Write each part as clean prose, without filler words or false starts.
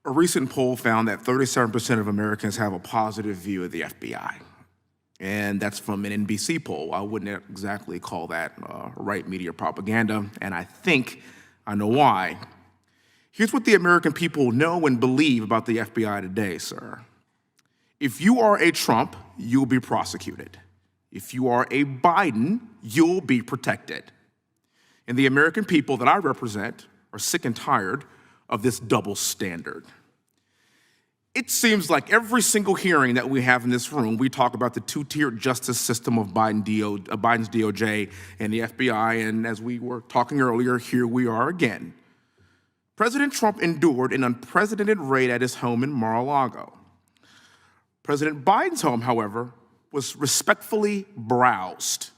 A recent poll found that 37% of Americans have a positive view of the FBI. And that's from an NBC poll. I wouldn't exactly call that right media propaganda, and I think I know why. Here's what the American people know and believe about the FBI today, sir. If you are a Trump, you'll be prosecuted. If you are a Biden, you'll be protected. And the American people that I represent are sick and tired of this double standard. It seems like every single hearing that we have in this room, we talk about the two-tiered justice system of Biden's DOJ and the FBI, and as we were talking earlier, here we are again. President Trump endured an unprecedented raid at his home in Mar-a-Lago. President Biden's home, however, was respectfully browsed.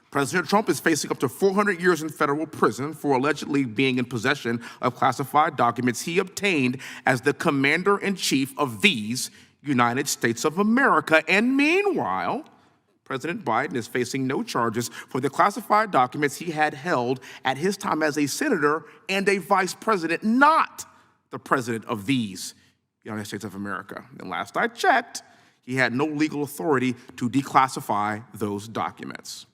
President Trump is facing up to 400 years in federal prison for allegedly being in possession of classified documents he obtained as the commander-in-chief of these United States of America. And meanwhile, President Biden is facing no charges for the classified documents he had held at his time as a senator and a vice president, not the president of these United States of America. And last I checked, he had no legal authority to declassify those documents.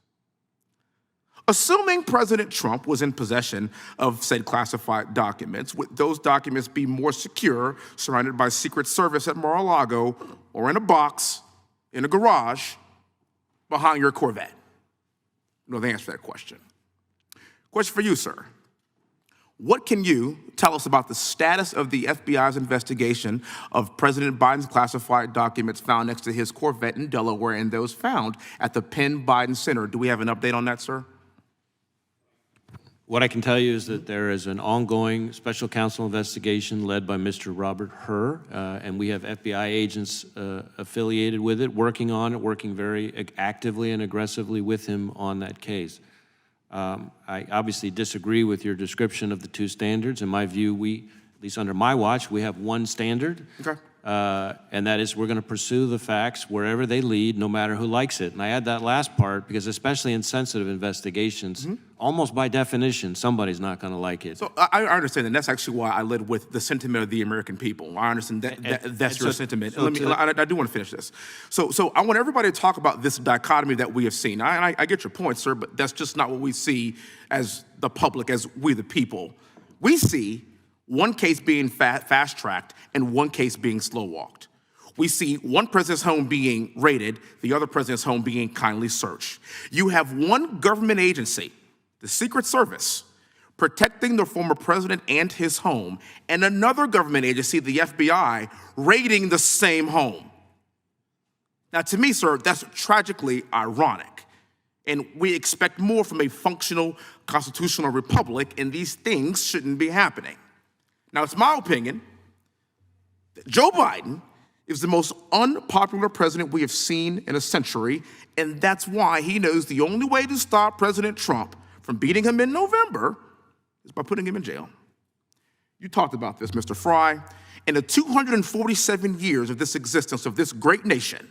Assuming President Trump was in possession of said classified documents, would those documents be more secure surrounded by Secret Service at Mar-a-Lago or in a box in a garage behind your Corvette? You know the answer to that question. Question for you, sir. What can you tell us about the status of the FBI's investigation of President Biden's classified documents found next to his Corvette in Delaware and those found at the Penn Biden Center? Do we have an update on that, sir? What I can tell you is that there is an ongoing special counsel investigation led by Mr. Robert Hur, and we have FBI agents affiliated with it, working on it, working very actively and aggressively with him on that case. I obviously disagree with your description of the two standards. In my view, at least under my watch, we have one standard. Okay. And that is we're going to pursue the facts wherever they lead, no matter who likes it. And I add that last part because especially in sensitive investigations, almost by definition, somebody's not going to like it. So I understand, and that's actually why I led with the sentiment of the American people. I understand that's your sentiment. I do want to finish this. So I want everybody to talk about this dichotomy that we have seen. I get your point, sir, but that's just not what we see as the public, as we the people. We see one case being fast-tracked and one case being slow-walked. We see one president's home being raided, the other president's home being kindly searched. You have one government agency, the Secret Service, protecting the former president and his home, and another government agency, the FBI, raiding the same home. Now, to me, sir, that's tragically ironic. And we expect more from a functional constitutional republic, and these things shouldn't be happening. Now, it's my opinion that Joe Biden is the most unpopular president we have seen in a century, and that's why he knows the only way to stop President Trump from beating him in November is by putting him in jail. You talked about this, Mr. Fry. In the 247 years of this existence of this great nation,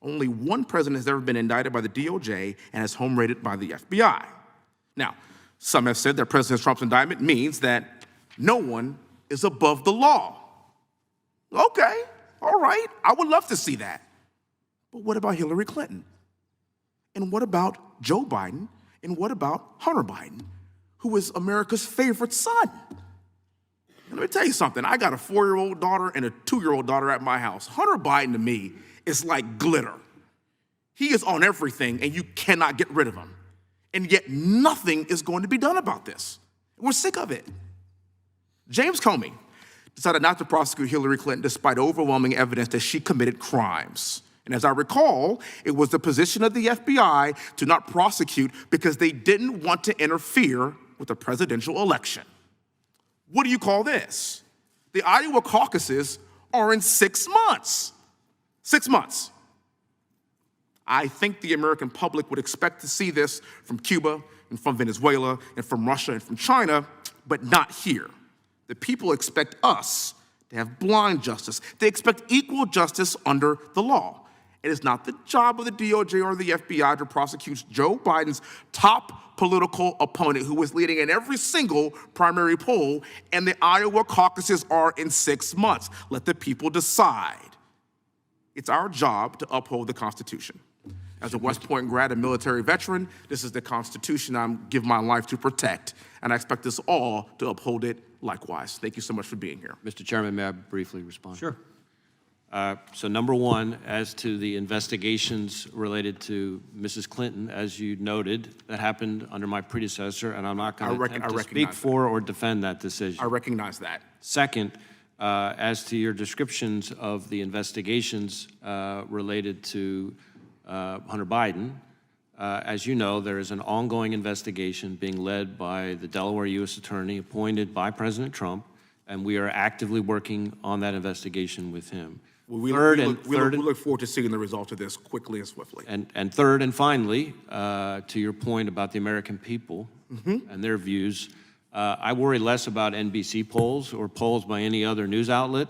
only one president has ever been indicted by the DOJ and his home raided by the FBI. Now, some have said that President Trump's indictment means that no one is above the law. Okay, all right, I would love to see that. But what about Hillary Clinton? And what about Joe Biden? And what about Hunter Biden, who is America's favorite son? And let me tell you something, I got a 4-year-old daughter and a 2-year-old daughter at my house. Hunter Biden to me is like glitter. He is on everything and you cannot get rid of him. And yet nothing is going to be done about this. We're sick of it. James Comey decided not to prosecute Hillary Clinton despite overwhelming evidence that she committed crimes. And as I recall, it was the position of the FBI to not prosecute because they didn't want to interfere with the presidential election. What do you call this? The Iowa caucuses are in 6 months. 6 months. I think the American public would expect to see this from Cuba and from Venezuela and from Russia and from China, but not here. The people expect us to have blind justice. They expect equal justice under the law. It is not the job of the DOJ or the FBI to prosecute Joe Biden's top political opponent, who is leading in every single primary poll, and the Iowa caucuses are in 6 months. Let the people decide. It's our job to uphold the Constitution. As a West Point grad and military veteran, this is the Constitution I give my life to protect, and I expect us all to uphold it likewise. Thank you so much for being here. Mr. Chairman, may I briefly respond? Sure. So number one, as to the investigations related to Mrs. Clinton, as you noted, that happened under my predecessor, and I'm not going to speak for or defend that decision. I recognize that. Second, as to your descriptions of the investigations related to Hunter Biden, as you know, there is an ongoing investigation being led by the Delaware U.S. Attorney appointed by President Trump, and we are actively working on that investigation with him. We look forward to seeing the results of this quickly and swiftly. And third and finally, to your point about the American people and their views, I worry less about NBC polls or polls by any other news outlet,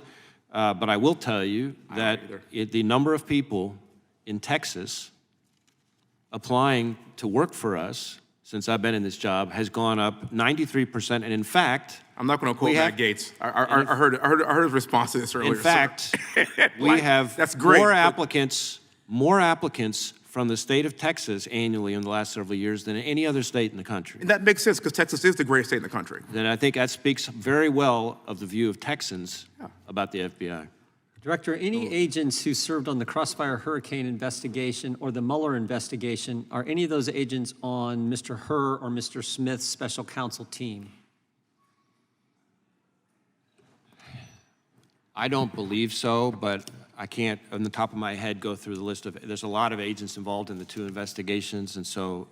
but I will tell you that the number of people in Texas applying to work for us since I've been in this job has gone up 93%, and in fact, I'm not going to quote Matt Gaetz. I heard his response to this earlier. In fact, we have more applicants from the state of Texas annually in the last several years than any other state in the country. And that makes sense because Texas is the greatest state in the country. Then I think that speaks very well of the view of Texans about the FBI. Director, any agents who served on the Crossfire Hurricane investigation or the Mueller investigation, are any of those agents on Mr. Hur or Mr. Smith's special counsel team? I don't believe so, but I can't, on the top of my head, go through the list of, there's a lot of agents involved in the two investigations, and so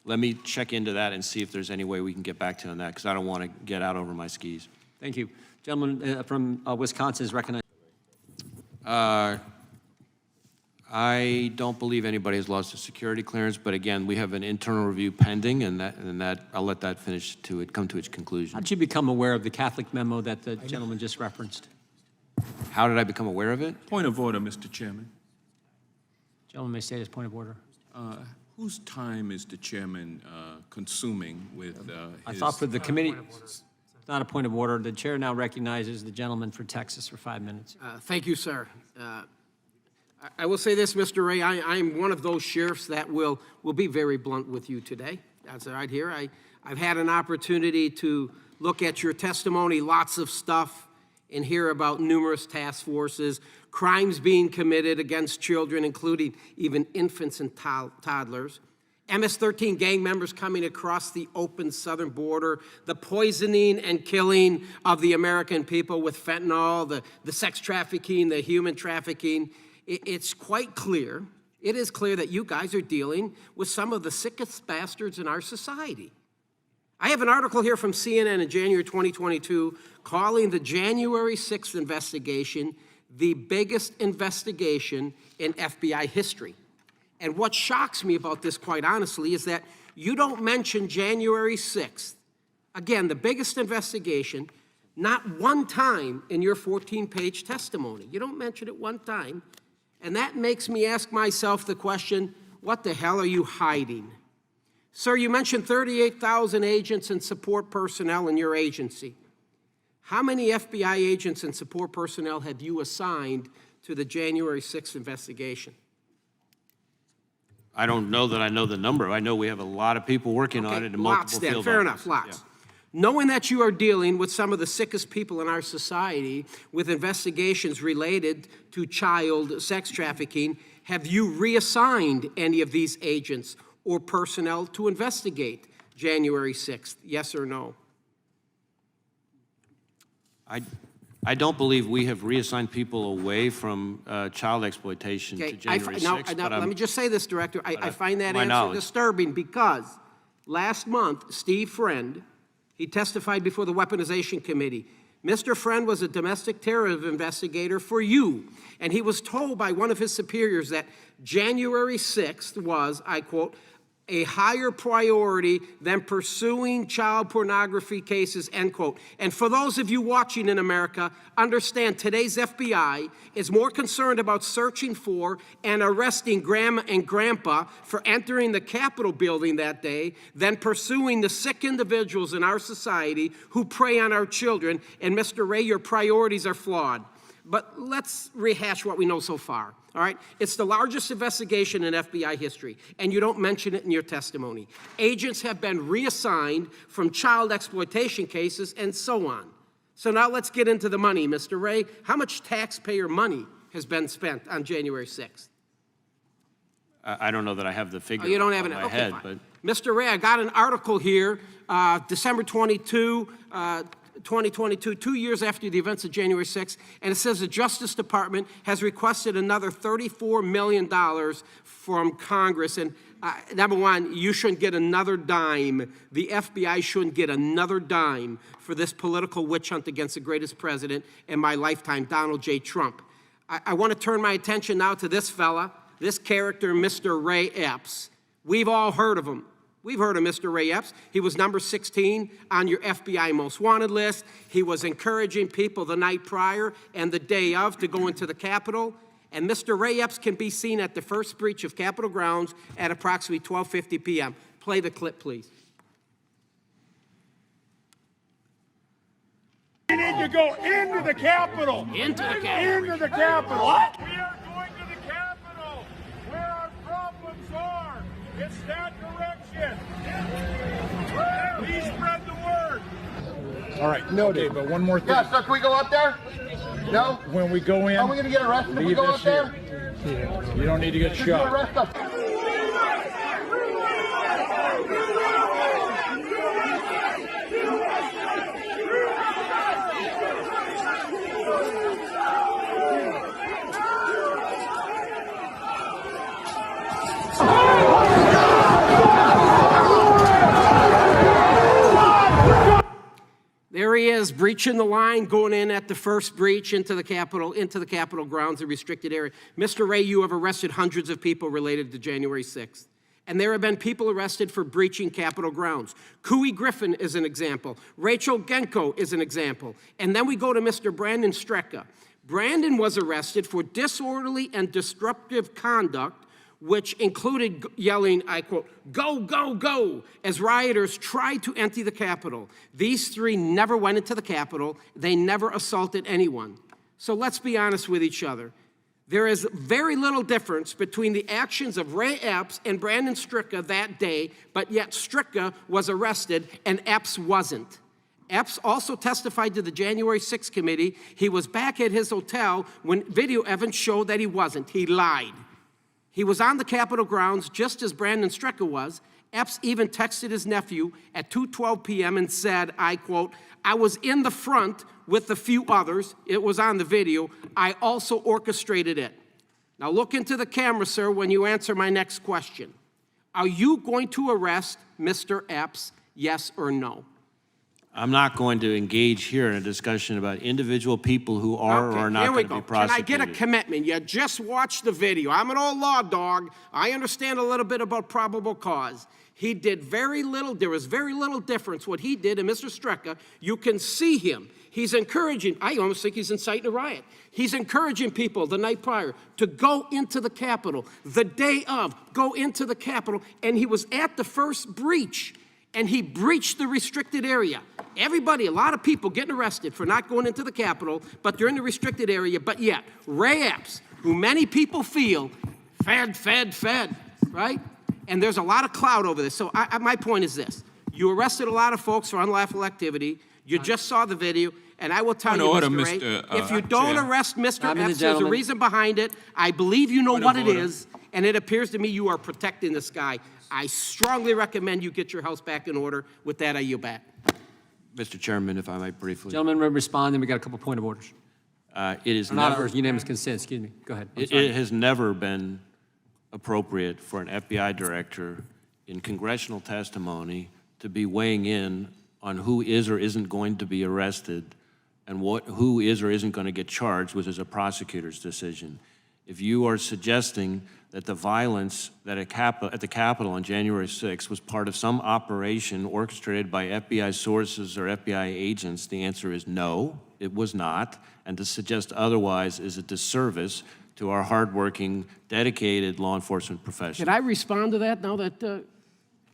let me check into that and see if there's any way we can get back to you on that, because I don't want to get out over my skis. Thank you. Gentleman from Wisconsin is recognized. I don't believe anybody has lost a security clearance, but again, we have an internal review pending, and that I'll let that come to its conclusion. How did you become aware of the Catholic memo that the gentleman just referenced? How did I become aware of it? Point of order, Mr. Chairman. Gentleman may state his point of order. Whose time is the chairman consuming with I thought for the committee, it's not a point of order. The chair now recognizes the gentleman for Texas for 5 minutes. Thank you, sir. I will say this, Mr. Wray, I'm one of those sheriffs that will be very blunt with you today. That's right here. I've had an opportunity to look at your testimony, lots of stuff, and hear about numerous task forces, crimes being committed against children, including even infants and toddlers, MS-13 gang members coming across the open southern border, the poisoning and killing of the American people with fentanyl, the sex trafficking, the human trafficking. It's quite clear, it is clear that you guys are dealing with some of the sickest bastards in our society. I have an article here from CNN in January 2022 calling the January 6th investigation the biggest investigation in FBI history. And what shocks me about this, quite honestly, is that you don't mention January 6th, again, the biggest investigation, not one time in your 14-page testimony. You don't mention it one time. And that makes me ask myself the question, what the hell are you hiding? Sir, you mentioned 38,000 agents and support personnel in your agency. How many FBI agents and support personnel have you assigned to the January 6th investigation? I don't know that I know the number. I know we have a lot of people working on it in multiple field fair offices. enough, lots. Yeah. Knowing that you are dealing with some of the sickest people in our society with investigations related to child sex trafficking, have you reassigned any of these agents or personnel to investigate January 6th? Yes or no? I don't believe we have reassigned people away from child exploitation to January 6th. Now, let me just say this, Director. I find that answer disturbing because last month, Steve Friend, he testified before the Weaponization Committee. Mr. Friend was a domestic terrorism investigator for you, and he was told by one of his superiors that January 6th was, I quote, a higher priority than pursuing child pornography cases, end quote. And for those of you watching in America, understand today's FBI is more concerned about searching for and arresting Grandma and Grandpa for entering the Capitol building that day than pursuing the sick individuals in our society who prey on our children. And Mr. Wray, your priorities are flawed. But let's rehash what we know so far, all right? It's the largest investigation in FBI history, and you don't mention it in your testimony. Agents have been reassigned from child exploitation cases and so on. So now let's get into the money, Mr. Wray. How much taxpayer money has been spent on January 6th? I don't know that I have the figure Oh, you don't have on it? my Okay, head, fine. but Mr. Wray, I got an article here, December 22, 2022, 2 years after the events of January 6th, and it says the Justice Department has requested another $34 million from Congress. And number one, you shouldn't get another dime. The FBI shouldn't get another dime for this political witch hunt against the greatest president in my lifetime, Donald J. Trump. I want to turn my attention now to this fella, this character, Mr. Ray Epps. We've all heard of him. We've heard of Mr. Ray Epps. He was number 16 on your FBI most wanted list. He was encouraging people the night prior and the day of to go into the Capitol. And Mr. Ray Epps can be seen at the first breach of Capitol grounds at approximately 12:50 p.m. Play the clip, please. We need to go into the Capitol. Into the Capitol. Into the Capitol. What? We are going to the Capitol, where our problems are. It's that direction. Please spread the word. All right, noted. Okay, but one more thing. Yeah, so can we go up there? No? When we go in, Are we going to get arrested if we leave go this up there? here. You don't need to get Just to shot. arrest us. There he is, breaching the line, going in at the first breach into the Capitol grounds, the restricted area. Mr. Wray, you have arrested hundreds of people related to January 6th. And there have been people arrested for breaching Capitol grounds. Cooey Griffin is an example. Rachel Genko is an example. And then we go to Mr. Brandon Strecka. Brandon was arrested for disorderly and disruptive conduct, which included yelling, I quote, "Go, go, go," as rioters tried to enter the Capitol. These three never went into the Capitol. They never assaulted anyone. So let's be honest with each other. There is very little difference between the actions of Ray Epps and Brandon Strecka that day, but yet Strecka was arrested and Epps wasn't. Epps also testified to the January 6th committee. He was back at his hotel when video evidence showed that he wasn't. He lied. He was on the Capitol grounds just as Brandon Strecka was. Epps even texted his nephew at 2:12 p.m. and said, I quote, "I was in the front with a few others." It was on the video. "I also orchestrated it." Now look into the camera, sir, when you answer my next question. Are you going to arrest Mr. Epps, yes or no? I'm not going to engage here in a discussion about individual people who are or are not going to be prosecuted. Can I get a commitment? You just watched the video. I'm an old law dog. I understand a little bit about probable cause. He did very little. There was very little difference what he did and Mr. Strecka. You can see him. He's encouraging, I almost think he's inciting a riot. He's encouraging people the night prior to go into the Capitol, the day of, go into the Capitol, and he was at the first breach, and he breached the restricted area. Everybody, a lot of people getting arrested for not going into the Capitol, but they're in the restricted area, but yet, Ray Epps, who many people feel, fed, right? And there's a lot of clout over this. So my point is this. You arrested a lot of folks for unlawful activity. You just saw the video, and I will tell you, Mr. Ray, if you don't arrest Mr. Epps, there's a reason behind it. I believe you know what it is, and it appears to me you are protecting this guy. I strongly recommend you get your house back in order. With that, I yield back. Mr. Chairman, if I might briefly. Gentlemen, will respond, then we got a couple point of orders. It is Not never, orders, unanimous consent, excuse me. Go ahead. it has never been appropriate for an FBI director in congressional testimony to be weighing in on who is or isn't going to be arrested and who is or isn't going to get charged, which is a prosecutor's decision. If you are suggesting that the violence that at the Capitol on January 6th was part of some operation orchestrated by FBI sources or FBI agents, the answer is no, it was not. And to suggest otherwise is a disservice to our hardworking, dedicated law enforcement professionals. Can I respond to that now that,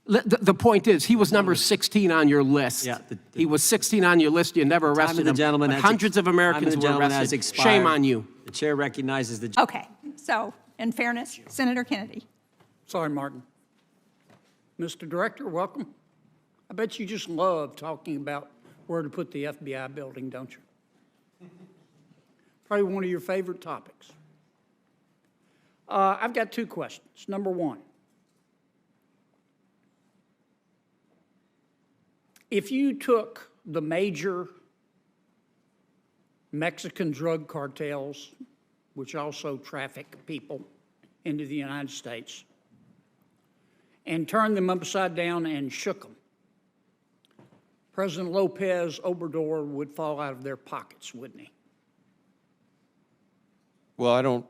the point is, he was number 16 on your list. Yeah, He was 16 on your list, you never arrested him. But hundreds of Americans were arrested. Shame on you. The chair recognizes the. Okay, so in fairness, Senator Kennedy. Sorry, Martin. Mr. Director, welcome. I bet you just love talking about where to put the FBI building, don't you? Probably one of your favorite topics. I've got two questions. Number one, if you took the major Mexican drug cartels, which also traffic people into the United States, and turned them upside down and shook them, President Lopez Obrador would fall out of their pockets, wouldn't he? Well, I don't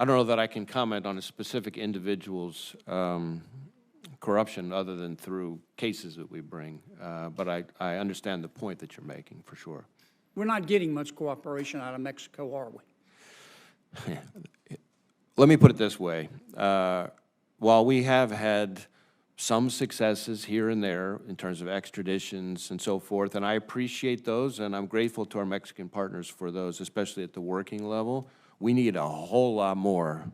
know that I can comment on a specific individual's corruption other than through cases that we bring, but I understand the point that you're making, for sure. We're not getting much cooperation out of Mexico, are we? Let me put it this way. While we have had some successes here and there in terms of extraditions and so forth, and I appreciate those, and I'm grateful to our Mexican partners for those, especially at the working level, we need a whole lot more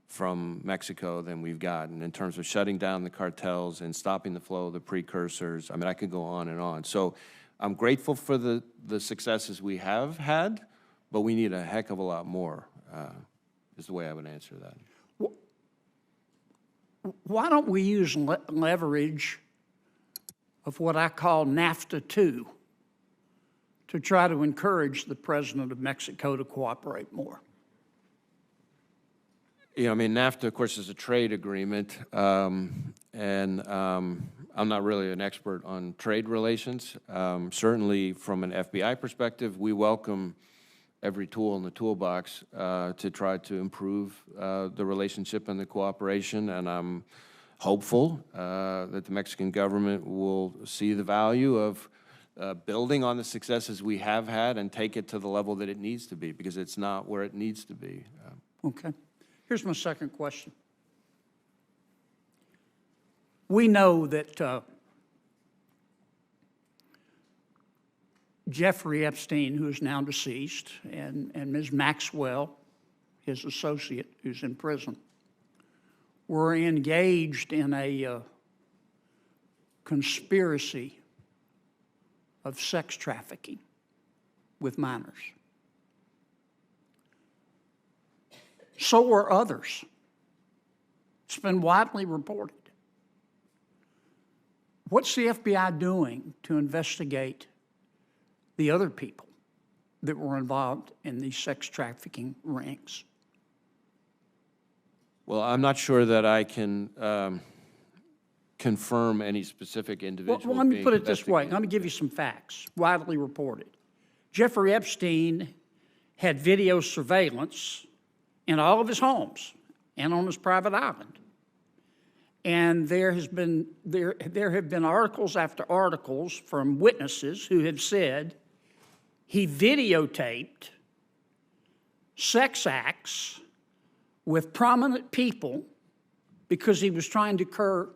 from Mexico than we've gotten in terms of shutting down the cartels and stopping the flow of the precursors. I mean, I could go on and on. So I'm grateful for the successes we have had, but we need a heck of a lot more, is the way I would answer that. Why don't we use leverage of what I call NAFTA 2 to try to encourage the president of Mexico to cooperate more? Yeah, I mean, NAFTA, of course, is a trade agreement, and I'm not really an expert on trade relations. Certainly, from an FBI perspective, we welcome every tool in the toolbox to try to improve the relationship and the cooperation, and I'm hopeful that the Mexican government will see the value of building on the successes we have had and take it to the level that it needs to be, because it's not where it needs to be. Okay. Here's my second question. We know that Jeffrey Epstein, who is now deceased, and Ms. Maxwell, his associate, who's in prison, were engaged in a conspiracy of sex trafficking with minors. So were others. It's been widely reported. What's the FBI doing to investigate the other people that were involved in these sex trafficking rings? Well, I'm not sure that I can confirm any specific individual. Well, let me being put it this way. investigated. Let me give you some facts, widely reported. Jeffrey Epstein had video surveillance in all of his homes and on his private island. And there have been articles after articles from witnesses who have said he videotaped sex acts with prominent people because he was trying to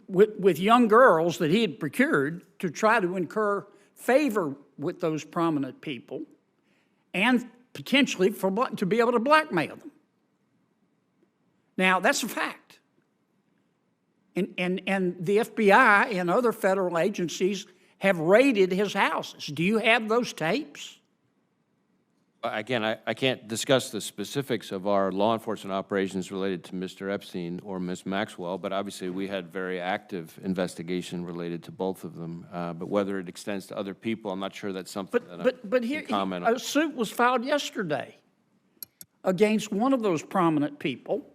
with young girls that he had procured to try to incur favor with those prominent people and potentially to be able to blackmail them. Now, that's a fact. And the FBI and other federal agencies have raided his houses. Do you have those tapes? Again, I can't discuss the specifics of our law enforcement operations related to Mr. Epstein or Ms. Maxwell, but obviously we had very active investigation related to both of them. But whether it extends to other people, I'm not sure that's something that I can comment on. A suit was filed yesterday against one of those prominent people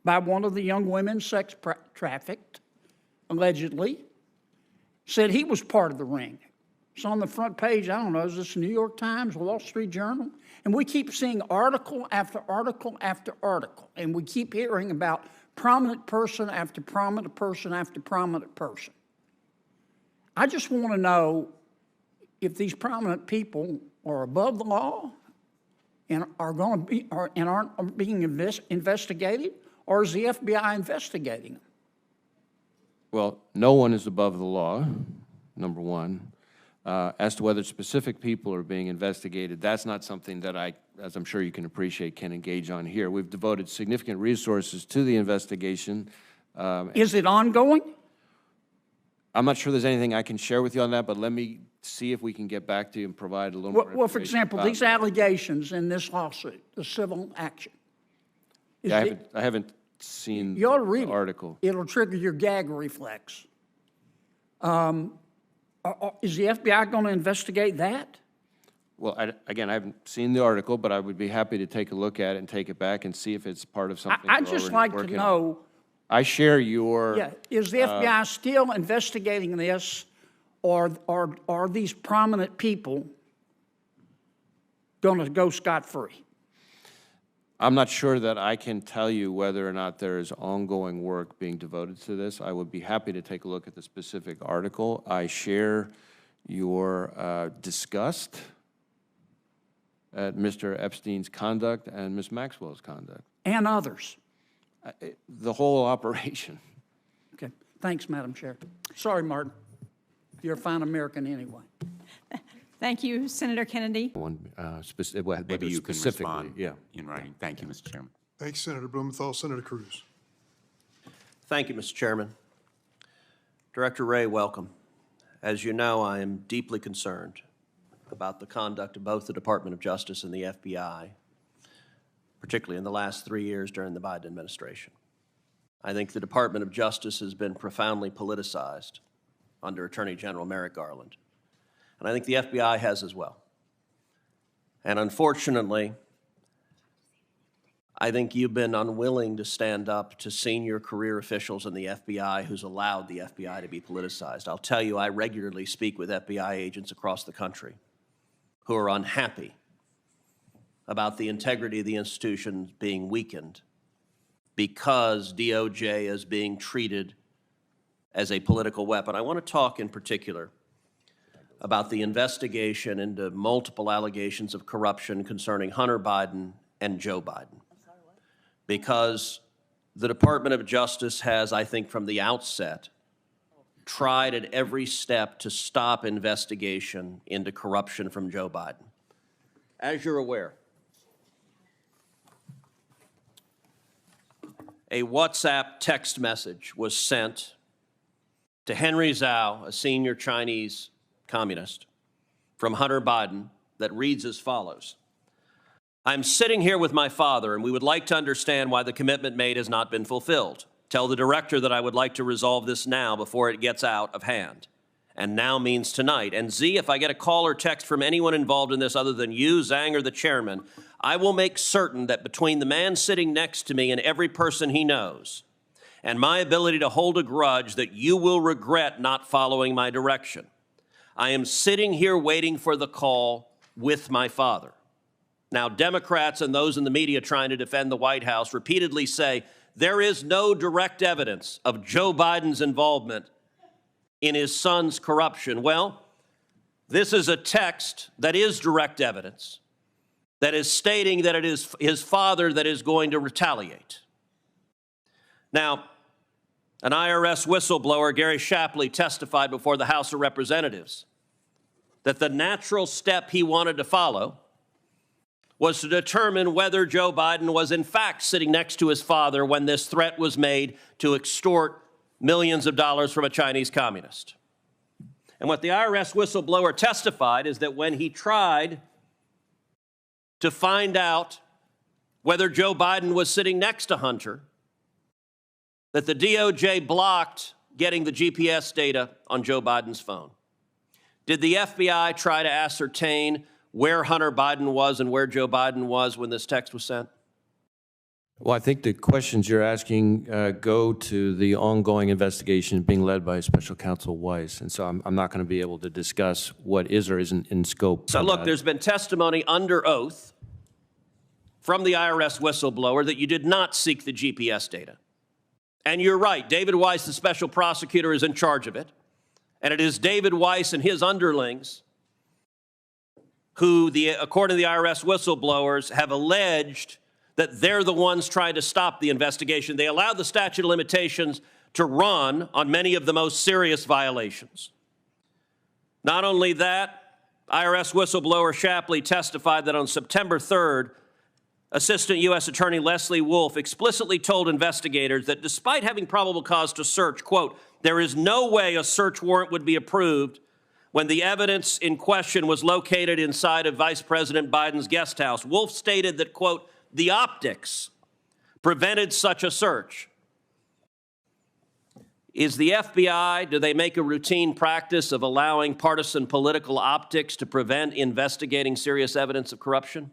by one of the young women sex trafficked, allegedly, said he was part of the ring. It's on the front page, I don't know, is this the New York Times, Wall Street Journal? And we keep seeing article after article after article, and we keep hearing about prominent person after prominent person after prominent person. I just want to know if these prominent people are above the law and are going to be, and aren't being investigated, or is the FBI investigating them? Well, no one is above the law, number one. As to whether specific people are being investigated, that's not something that I, as I'm sure you can appreciate, can engage on here. We've devoted significant resources to the investigation. Is it ongoing? I'm not sure there's anything I can share with you on that, but let me see if we can get back to you and provide a little more information. Well, for example, about these that. allegations in this lawsuit, the civil action. Yeah, I haven't seen You ought to read the it. article. It'll trigger your gag reflex. Is the FBI going to investigate that? Well, again, I haven't seen the article, but I would be happy to take a look at it and take it back and see if it's part of something I'd we're just already like to working on. know, I share your... yeah, is the FBI still investigating this, or are these prominent people going to go scot-free? I'm not sure that I can tell you whether or not there is ongoing work being devoted to this. I would be happy to take a look at the specific article. I share your disgust at Mr. Epstein's conduct and Ms. Maxwell's conduct. And others. The whole operation. Okay, thanks, Madam Chair. Sorry, Martin. You're a fine American anyway. Thank you, Senator Kennedy. Maybe you can respond yeah. in writing. Thank you, Mr. Chairman. Thanks, Senator Blumenthal. Senator Cruz. Thank you, Mr. Chairman. Director Wray, welcome. As you know, I am deeply concerned about the conduct of both the Department of Justice and the FBI, particularly in the last 3 years during the Biden administration. I think the Department of Justice has been profoundly politicized under Attorney General Merrick Garland. And I think the FBI has as well. And unfortunately, I think you've been unwilling to stand up to senior career officials in the FBI who's allowed the FBI to be politicized. I'll tell you, I regularly speak with FBI agents across the country who are unhappy about the integrity of the institution being weakened because DOJ is being treated as a political weapon. I want to talk in particular about the investigation into multiple allegations of corruption concerning Hunter Biden and Joe Biden. Because the Department of Justice has, I think from the outset, tried at every step to stop investigation into corruption from Joe Biden. As you're aware, a WhatsApp text message was sent to Henry Zhao, a senior Chinese communist, from Hunter Biden that reads as follows. I'm sitting here with my father, and we would like to understand why the commitment made has not been fulfilled. Tell the director that I would like to resolve this now before it gets out of hand. And now means tonight. And Z, if I get a call or text from anyone involved in this other than you, Zhang, or the chairman, I will make certain that between the man sitting next to me and every person he knows, and my ability to hold a grudge, that you will regret not following my direction. I am sitting here waiting for the call with my father. Now, Democrats and those in the media trying to defend the White House repeatedly say there is no direct evidence of Joe Biden's involvement in his son's corruption. Well, this is a text that is direct evidence that is stating that it is his father that is going to retaliate. Now, an IRS whistleblower, Gary Shapley, testified before the House of Representatives that the natural step he wanted to follow was to determine whether Joe Biden was in fact sitting next to his father when this threat was made to extort millions of dollars from a Chinese communist. And what the IRS whistleblower testified is that when he tried to find out whether Joe Biden was sitting next to Hunter, that the DOJ blocked getting the GPS data on Joe Biden's phone. Did the FBI try to ascertain where Hunter Biden was and where Joe Biden was when this text was sent? Well, I think the questions you're asking go to the ongoing investigation being led by Special Counsel Weiss, and so I'm not going to be able to discuss what is or isn't in scope. So look, there's been testimony under oath from the IRS whistleblower that you did not seek the GPS data. And you're right, David Weiss, the special prosecutor, is in charge of it. And it is David Weiss and his underlings who, according to the IRS whistleblowers, have alleged that they're the ones trying to stop the investigation. They allowed the statute of limitations to run on many of the most serious violations. Not only that, IRS whistleblower Shapley testified that on September 3rd, Assistant U.S. Attorney Leslie Wolf explicitly told investigators that despite having probable cause to search, quote, there is no way a search warrant would be approved when the evidence in question was located inside of Vice President Biden's guest house. Wolf stated that, quote, the optics prevented such a search. Is the FBI, do they make a routine practice of allowing partisan political optics to prevent investigating serious evidence of corruption?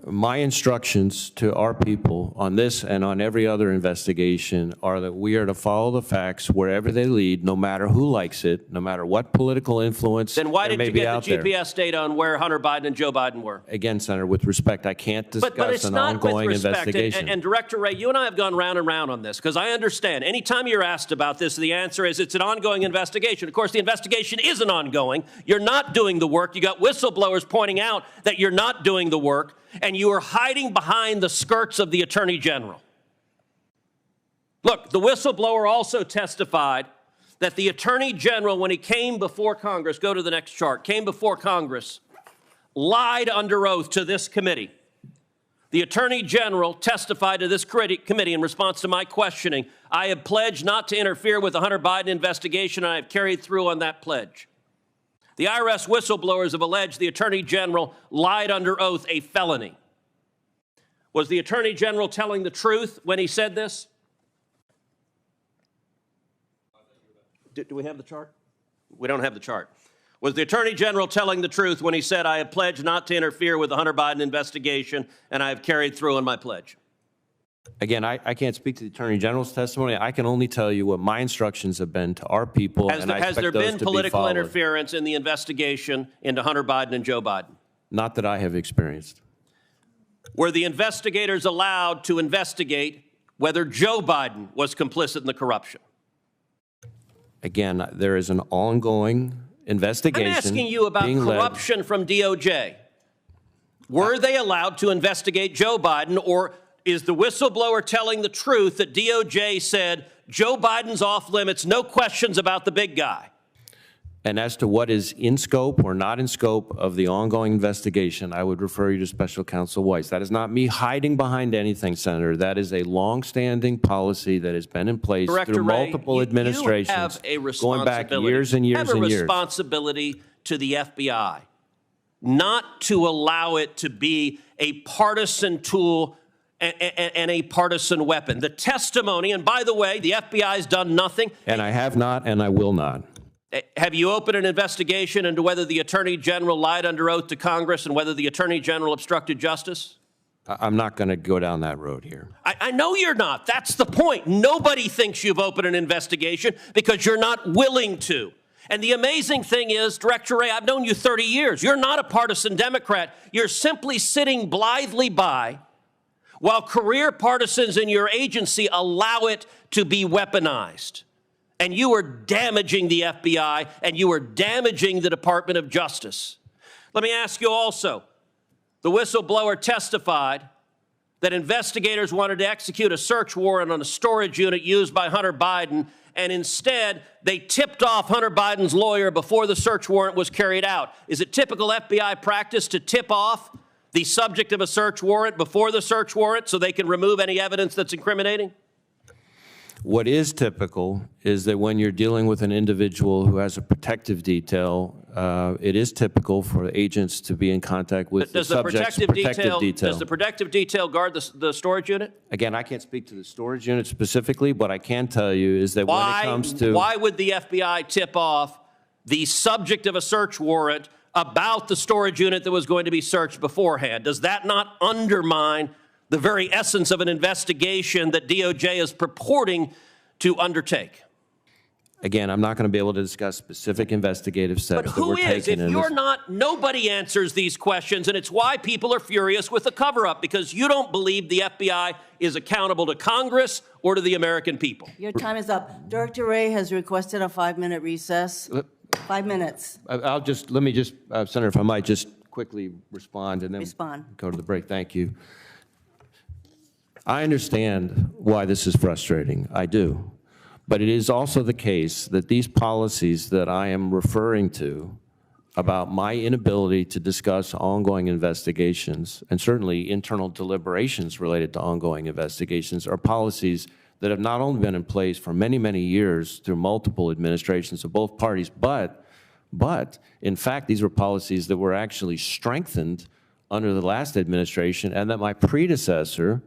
My instructions to our people on this and on every other investigation are that we are to follow the facts wherever they lead, no matter who likes it, no matter what political influence Then why there did may you be get out the there. GPS data on where Hunter Biden and Joe Biden were? Again, Senator, with respect, I can't discuss But it's an not ongoing with respect. investigation. And Director Wray, you and I have gone round and round on this because I understand. Anytime you're asked about this, the answer is it's an ongoing investigation. Of course, the investigation isn't ongoing. You're not doing the work. You got whistleblowers pointing out that you're not doing the work, and you are hiding behind the skirts of the Attorney General. Look, the whistleblower also testified that the Attorney General, when he came before Congress, go to the next chart, came before Congress, lied under oath to this committee. The Attorney General testified to this committee in response to my questioning. I have pledged not to interfere with the Hunter Biden investigation, and I have carried through on that pledge. The IRS whistleblowers have alleged the Attorney General lied under oath, a felony. Was the Attorney General telling the truth when he said this? Do we have the chart? We don't have the chart. Was the Attorney General telling the truth when he said, I have pledged not to interfere with the Hunter Biden investigation, and I have carried through on my pledge? Again, I can't speak to the Attorney General's testimony. I can only tell you what my instructions have been to our people, and I Has expect there those been to be political followed. interference in the investigation into Hunter Biden and Joe Biden? Not that I have experienced. Were the investigators allowed to investigate whether Joe Biden was complicit in the corruption? Again, there is an ongoing investigation. I'm asking you about being led. corruption from DOJ. Were they allowed to investigate Joe Biden, or is the whistleblower telling the truth that DOJ said Joe Biden's off limits, no questions about the big guy? And as to what is in scope or not in scope of the ongoing investigation, I would refer you to Special Counsel Weiss. That is not me hiding behind anything, Senator. That is a longstanding policy that has been in place Director through Wray, multiple administrations, you have a going back years and years have and a years. responsibility to the FBI not to allow it to be a partisan tool and a partisan weapon. The testimony, and by the way, the FBI's done nothing. And I have not, and I will not. Have you opened an investigation into whether the Attorney General lied under oath to Congress and whether the Attorney General obstructed justice? I'm not going to go down that road here. I know you're not. That's the point. Nobody thinks you've opened an investigation because you're not willing to. And the amazing thing is, Director Wray, I've known you 30 years. You're not a partisan Democrat. You're simply sitting blithely by while career partisans in your agency allow it to be weaponized. And you are damaging the FBI, and you are damaging the Department of Justice. Let me ask you also, the whistleblower testified that investigators wanted to execute a search warrant on a storage unit used by Hunter Biden, and instead they tipped off Hunter Biden's lawyer before the search warrant was carried out. Is it typical FBI practice to tip off the subject of a search warrant before the search warrant so they can remove any evidence that's incriminating? What is typical is that when you're dealing with an individual who has a protective detail, it is typical for agents to be in contact with the subject's protective detail. Does the protective detail guard the storage unit? Again, I can't speak to the storage unit specifically. What I can tell you is that when it comes to... Why would the FBI tip off the subject of a search warrant about the storage unit that was going to be searched beforehand? Does that not undermine the very essence of an investigation that DOJ is purporting to undertake. Again, I'm not going to be able to discuss specific investigative steps But that who we're is? taking. If you're not, nobody answers these questions, and it's why people are furious with the cover-up, because you don't believe the FBI is accountable to Congress or to the American people. Your time is up. Director Wray has requested a 5-minute recess. 5 minutes. Let me just, Senator, if I might just quickly respond and then Respond. go to the break. Thank you. I understand why this is frustrating. I do. But it is also the case that these policies that I am referring to about my inability to discuss ongoing investigations, and certainly internal deliberations related to ongoing investigations, are policies that have not only been in place for many, many years through multiple administrations of both parties, but in fact, these were policies that were actually strengthened under the last administration, and that my predecessor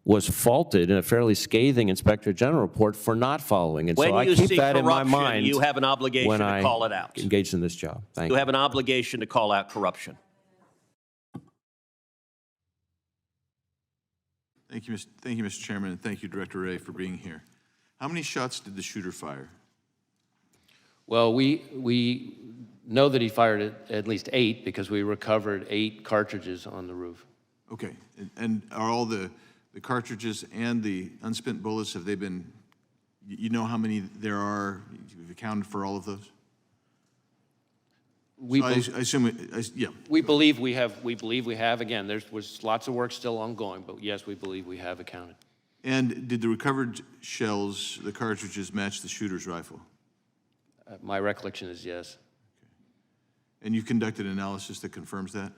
was faulted in a fairly scathing Inspector General report for not following. And When so I you keep see that in my corruption, mind you have an obligation when to I call it out. engage in this job. Thank You you. have an obligation to call out corruption. Thank you, Mr. Chairman, and thank you, Director Wray, for being here. How many shots did the shooter fire? Well, we know that he fired at least 8 because we recovered 8 cartridges on the roof. Okay, and are all the cartridges and the unspent bullets, have they been, you know how many there are? You've accounted for all of those? We, so I assume, yeah. we believe we have. Again, there was lots of work still ongoing, but yes, we believe we have accounted. And did the recovered shells, the cartridges, match the shooter's rifle? My recollection is yes. Okay. And you conducted analysis that confirms that?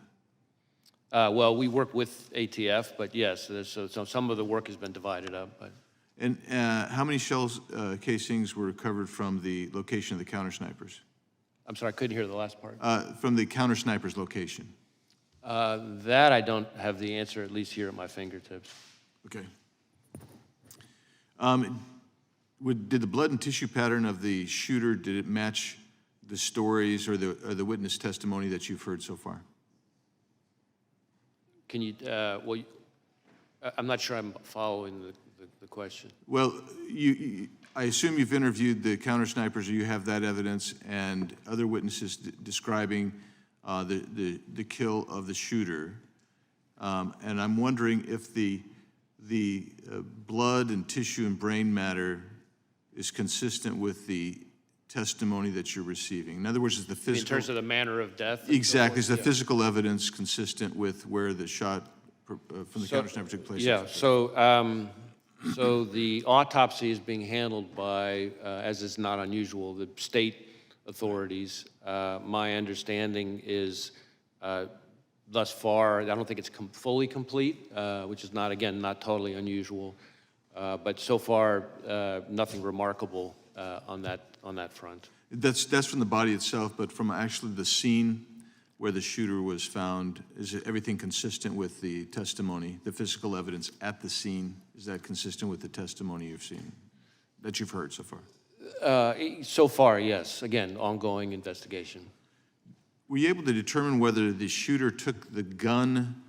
Well, we work with ATF, but yes, so some of the work has been divided up. But. And how many shells casings were recovered from the location of the counter snipers? I'm sorry, I couldn't hear the last part. From the counter snipers location? That I don't have the answer, at least here at my fingertips. Okay. Did the blood and tissue pattern of the shooter, did it match the stories or the witness testimony that you've heard so far? Can you, well, I'm not sure I'm following the question. Well, I assume you've interviewed the counter snipers, or you have that evidence, and other witnesses describing the kill of the shooter. And I'm wondering if the blood and tissue and brain matter is consistent with the testimony that you're receiving. In other words, is the physical... In terms of the manner of death? Exactly. Is the physical evidence consistent with where the shot from the counter sniper took place? Yeah, so the autopsy is being handled by, as is not unusual, the state authorities. My understanding is thus far, I don't think it's fully complete, which is not, again, not totally unusual. But so far, nothing remarkable on that front. That's from the body itself, but from actually the scene where the shooter was found, is everything consistent with the testimony, the physical evidence at the scene? Is that consistent with the testimony you've seen, that you've heard so far? So far, yes. Again, ongoing investigation. Were you able to determine whether the shooter took the gun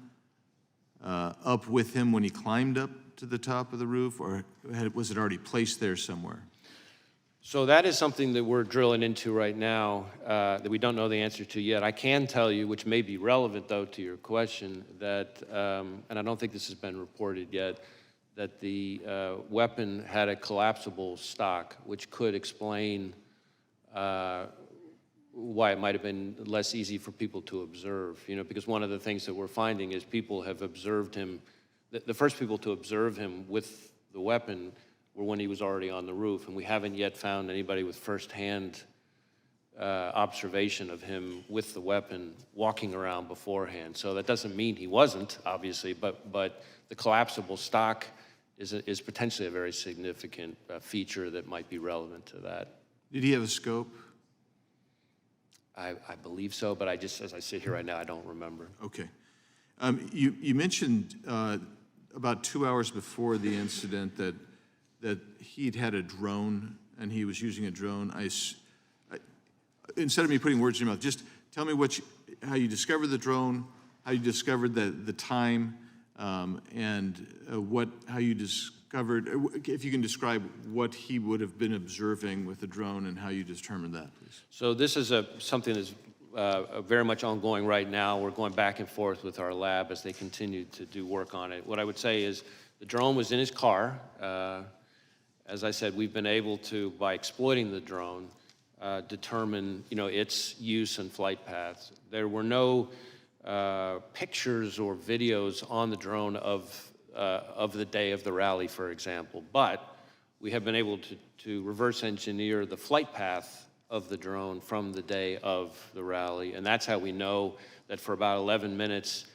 up with him when he climbed up to the top of the roof, or was it already placed there somewhere? So that is something that we're drilling into right now that we don't know the answer to yet. I can tell you, which may be relevant, though, to your question, that, and I don't think this has been reported yet, that the weapon had a collapsible stock, which could explain why it might have been less easy for people to observe, you know, because one of the things that we're finding is people have observed him, the first people to observe him with the weapon were when he was already on the roof, and we haven't yet found anybody with firsthand observation of him with the weapon walking around beforehand. So that doesn't mean he wasn't, obviously, but the collapsible stock is potentially a very significant feature that might be relevant to that. Did he have a scope? I believe so, but as I sit here right now, I don't remember. Okay. You mentioned about 2 hours before the incident that he'd had a drone and he was using a drone. Instead of me putting words in your mouth, just tell me how you discovered the drone, how you discovered the time, and how you discovered, if you can describe what he would have been observing with the drone and how you determined that, please. So this is something that's very much ongoing right now. We're going back and forth with our lab as they continue to do work on it. What I would say is the drone was in his car. As I said, we've been able to, by exploiting the drone, determine its use and flight paths. There were no pictures or videos on the drone of the day of the rally, for example, but we have been able to reverse engineer the flight path of the drone from the day of the rally, and that's how we know that for about 11 minutes,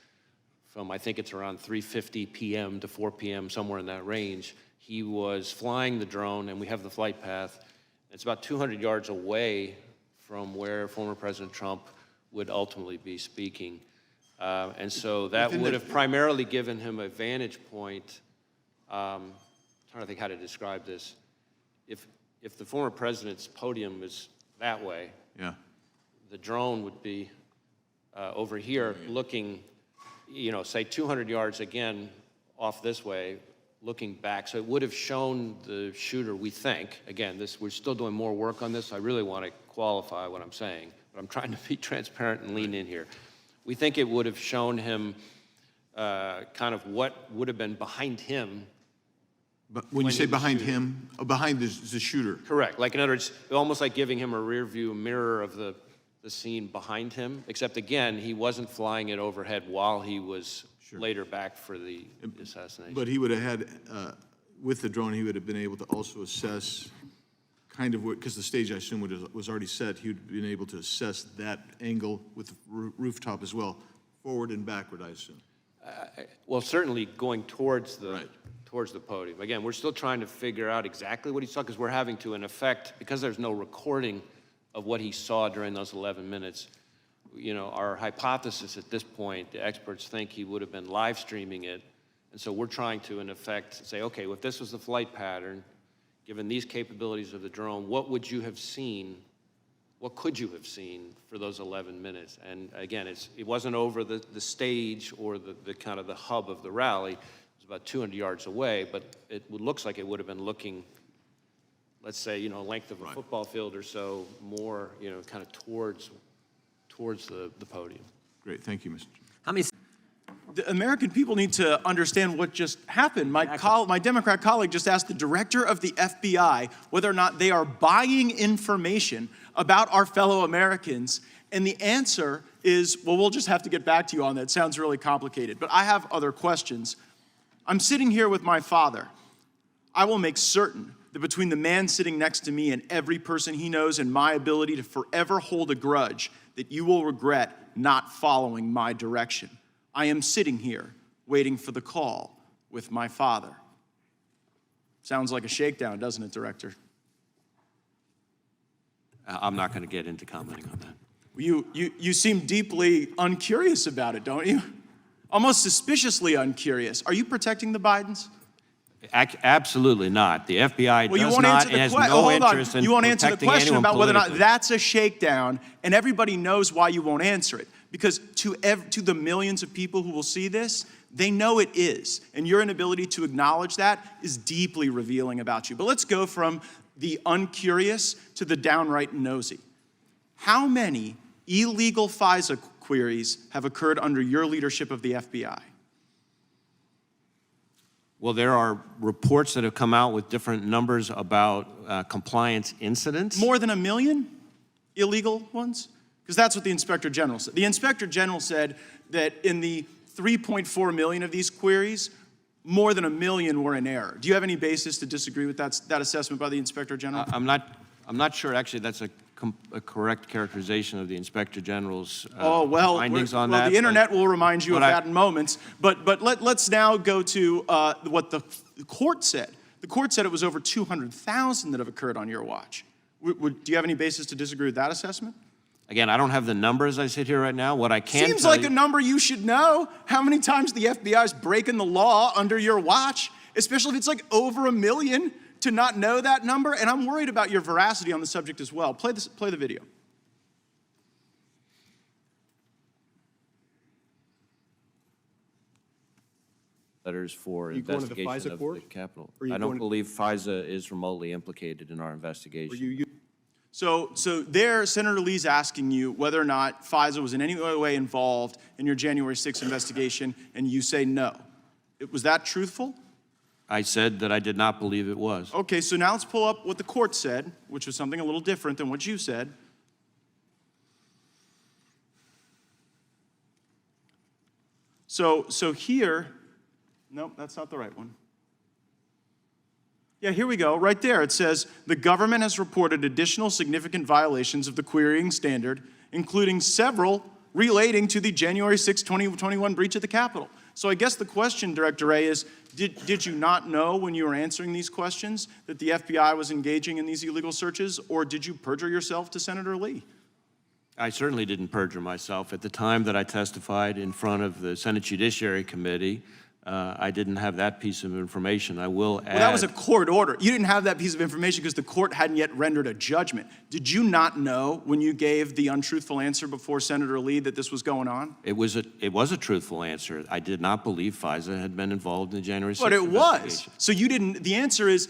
from I think it's around 3:50 p.m. to 4 p.m., somewhere in that range, he was flying the drone, and we have the flight path. It's about 200 yards away from where former President Trump would ultimately be speaking. And so that would have primarily given him a vantage point. I'm trying to think how to describe this. If the former president's podium is that way, yeah, the drone would be over here looking, say 200 yards again off this way, looking back. So it would have shown the shooter, we think, again, we're still doing more work on this. I really want to qualify what I'm saying, but I'm trying to be transparent and lean in here. We think it would have shown him kind of what would have been behind him. But when you say behind him, behind the shooter? Correct. Like, in other words, almost like giving him a rear view mirror of the scene behind him, except again, he wasn't flying it overhead while he was later back for the assassination. But he would have had, with the drone, he would have been able to also assess kind of, because the stage, I assume, was already set, he would have been able to assess that angle with the rooftop as well, forward and backward, I assume. Well, certainly going towards the podium. Again, we're still trying to figure out exactly what he saw, because we're having to, in effect, because there's no recording of what he saw during those 11 minutes, our hypothesis at this point, the experts think he would have been live streaming it. And so we're trying to, in effect, say, okay, if this was the flight pattern, given these capabilities of the drone, what would you have seen? What could you have seen for those 11 minutes? And again, it wasn't over the stage or the kind of the hub of the rally. It was about 200 yards away, but it looks like it would have been looking, let's say, length of a football field or so, more, kind of towards the podium. Great, thank you, Mr. How many? The American people need to understand what just happened. My Democrat colleague just asked the director of the FBI whether or not they are buying information about our fellow Americans, and the answer is, well, we'll just have to get back to you on that. It sounds really complicated, but I have other questions. I'm sitting here with my father. I will make certain that between the man sitting next to me and every person he knows and my ability to forever hold a grudge, that you will regret not following my direction. I am sitting here waiting for the call with my father. Sounds like a shakedown, doesn't it, Director? I'm not going to get into commenting on that. You seem deeply uncurious about it, don't you? Almost suspiciously uncurious. Are you protecting the Bidens? Absolutely not. The FBI does not and has no interest in You won't answer the protecting question anyone about whether or not politically. that's a shakedown, and everybody knows why you won't answer it. Because to the millions of people who will see this, they know it is. And your inability to acknowledge that is deeply revealing about you. But let's go from the uncurious to the downright nosy. How many illegal FISA queries have occurred under your leadership of the FBI? Well, there are reports that have come out with different numbers about compliance incidents. More than 1 million illegal ones? Because that's what the Inspector General said. The Inspector General said that in the 3.4 million of these queries, more than 1 million were in error. Do you have any basis to disagree with that assessment by the Inspector General? I'm not sure actually that's a correct characterization of the Inspector General's findings on that. The internet will remind you of that in moments. But let's now go to what the court said. The court said it was over 200,000 that have occurred on your watch. Do you have any basis to disagree with that assessment? Again, I don't have the numbers as I sit here right now. What I can Seems tell like you, a number you should know. How many times the FBI is breaking the law under your watch, especially if it's like over 1 million, to not know that number? And I'm worried about your veracity on the subject as well. Play the video. letters for you going to the investigation FISA of court? the Capitol. Are you I don't going- believe FISA is remotely implicated in our investigation. So there, Senator Lee's asking you whether or not FISA was in any way involved in your January 6th investigation, and you say no. Was that truthful? I said that I did not believe it was. Okay, so now let's pull up what the court said, which was something a little different than what you said. So here, nope, that's not the right one. Yeah, here we go. Right there, it says, the government has reported additional significant violations of the querying standard, including several relating to the January 6, 2021 breach of the Capitol. So I guess the question, Director Wray, is did you not know when you were answering these questions that the FBI was engaging in these illegal searches, or did you perjure yourself to Senator Lee? I certainly didn't perjure myself. At the time that I testified in front of the Senate Judiciary Committee, I didn't have that piece of information. I will add... Well, that was a court order. You didn't have that piece of information because the court hadn't yet rendered a judgment. Did you not know when you gave the untruthful answer before Senator Lee that this was going on? It was a truthful answer. I did not believe FISA had been involved in the January 6th But it was. investigation. So you didn't... The answer is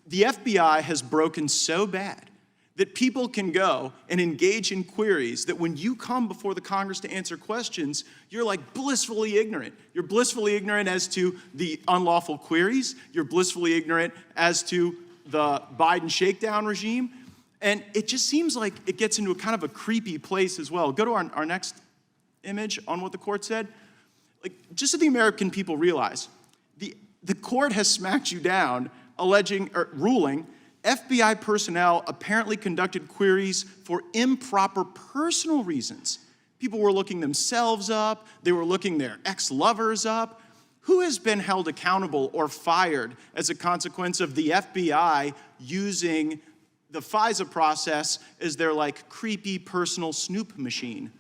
the FBI has broken so bad that people can go and engage in queries that when you come before the Congress to answer questions, you're like blissfully ignorant. You're blissfully ignorant as to the unlawful queries. You're blissfully ignorant as to the Biden shakedown regime. And it just seems like it gets into a kind of a creepy place as well. Go to our next image on what the court said. Like, just so the American people realize, the court has smacked you down ruling FBI personnel apparently conducted queries for improper personal reasons. People were looking themselves up. They were looking their ex-lovers up. Who has been held accountable or fired as a consequence of the FBI using the FISA process as their like creepy personal snoop machine?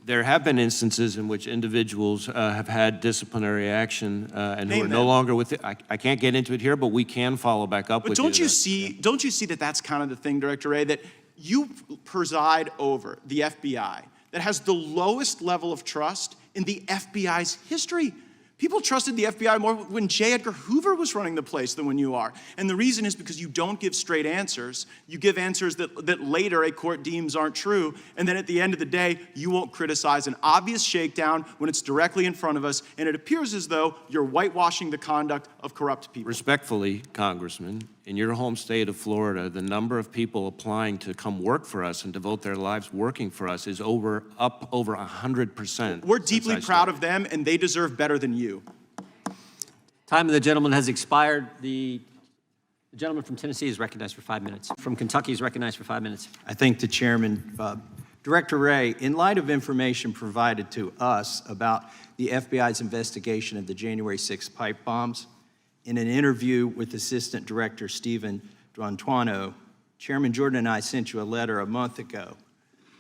There have been instances in which individuals have had disciplinary action and who are no longer with it. I can't get into it here, but we can follow back up with you. But don't you see that that's kind of the thing, Director Wray, that you preside over the FBI that has the lowest level of trust in the FBI's history. People trusted the FBI more when J. Edgar Hoover was running the place than when you are. And the reason is because you don't give straight answers. You give answers that later a court deems aren't true. And then at the end of the day, you won't criticize an obvious shakedown when it's directly in front of us. And it appears as though you're whitewashing the conduct of corrupt people. Respectfully, Congressman, in your home state of Florida, the number of people applying to come work for us and devote their lives working for us is up over 100%. We're deeply proud of them, and they deserve better than you. Time of the gentleman has expired. The gentleman from Tennessee is recognized for 5 minutes. From Kentucky is recognized for 5 minutes. I thank the chairman. Director Wray, in light of information provided to us about the FBI's investigation of the January 6th pipe bombs, in an interview with Assistant Director Stephen D'Antuono, Chairman Jordan and I sent you a letter a month ago.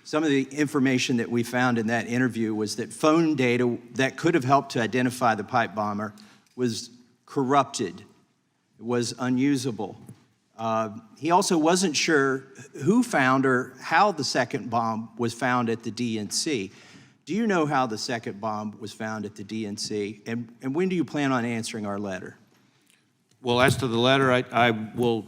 Some of the information that we found in that interview was that phone data that could have helped to identify the pipe bomber was corrupted, was unusable. He also wasn't sure who found or how the second bomb was found at the DNC. Do you know how the second bomb was found at the DNC? And when do you plan on answering our letter? Well, as to the letter, I will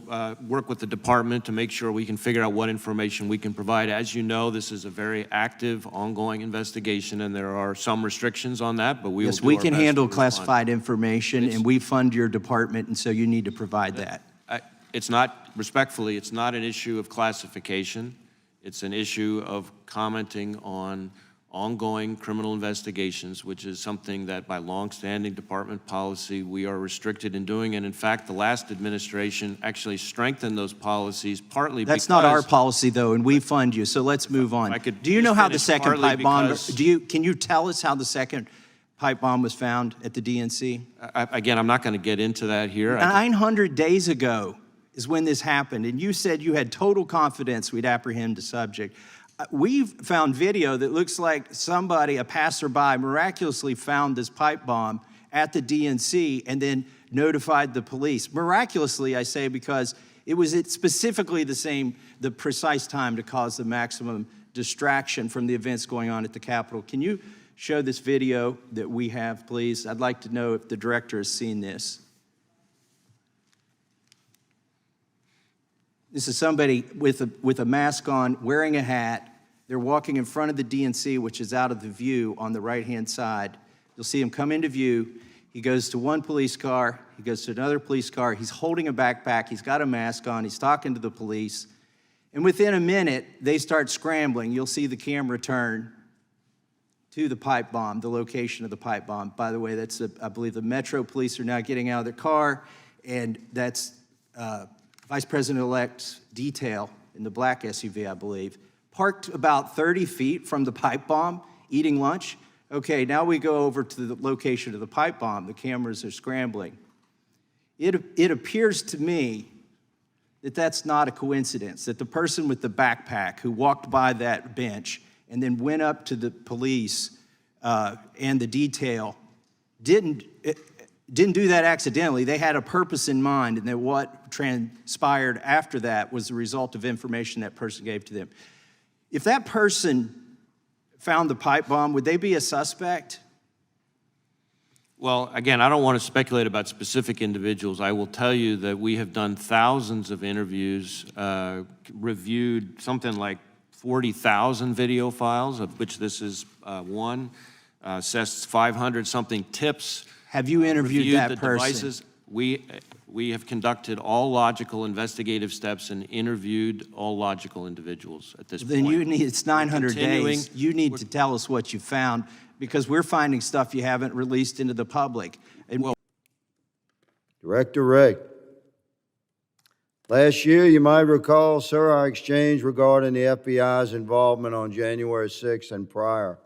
work with the department to make sure we can figure out what information we can provide. As you know, this is a very active, ongoing investigation, and there are some restrictions on that, but we will do we our can best handle to respond. classified information, and we fund your department, and so you need to provide that. It's not, respectfully, it's not an issue of classification. It's an issue of commenting on ongoing criminal investigations, which is something that by longstanding department policy we are restricted in doing. And in fact, the last administration actually strengthened those policies partly because— That's not our policy, though, and we fund you, so let's move on. Do you know how the second pipe bomb— can you tell us how the second pipe bomb was found at the DNC? Again, I'm not going to get into that here. 900 days ago is when this happened, and you said you had total confidence we'd apprehend the subject. We've found video that looks like somebody, a passerby, miraculously found this pipe bomb at the DNC and then notified the police. Miraculously, I say, because it was at specifically the precise time to cause the maximum distraction from the events going on at the Capitol. Can you show this video that we have, please? I'd like to know if the director has seen this. This is somebody with a mask on, wearing a hat. They're walking in front of the DNC, which is out of the view on the right-hand side. You'll see him come into view. He goes to one police car. He goes to another police car. He's holding a backpack. He's got a mask on. He's talking to the police. And within a minute, they start scrambling. You'll see the camera turn to the pipe bomb, the location of the pipe bomb. By the way, that's, I believe, the Metro police are now getting out of their car, and that's Vice President-elect's detail in the black SUV, I believe, parked about 30 feet from the pipe bomb, eating lunch. Okay, now we go over to the location of the pipe bomb. The cameras are scrambling. It appears to me that that's not a coincidence, that the person with the backpack who walked by that bench and then went up to the police and the detail didn't do that accidentally. They had a purpose in mind, and that what transpired after that was the result of information that person gave to them. If that person found the pipe bomb, would they be a suspect? Well, again, I don't want to speculate about specific individuals. I will tell you that we have done thousands of interviews, reviewed something like 40,000 video files, of which this is one, assessed 500-something tips. Have you interviewed that person? Devices. We have conducted all logical investigative steps and interviewed all logical individuals at this point. Then you need, it's 900 days. You need to tell us what you found, because we're finding stuff you haven't released into the public. And Director Wray, last year, you might recall, sir, our exchange regarding the FBI's involvement on January 6th and prior.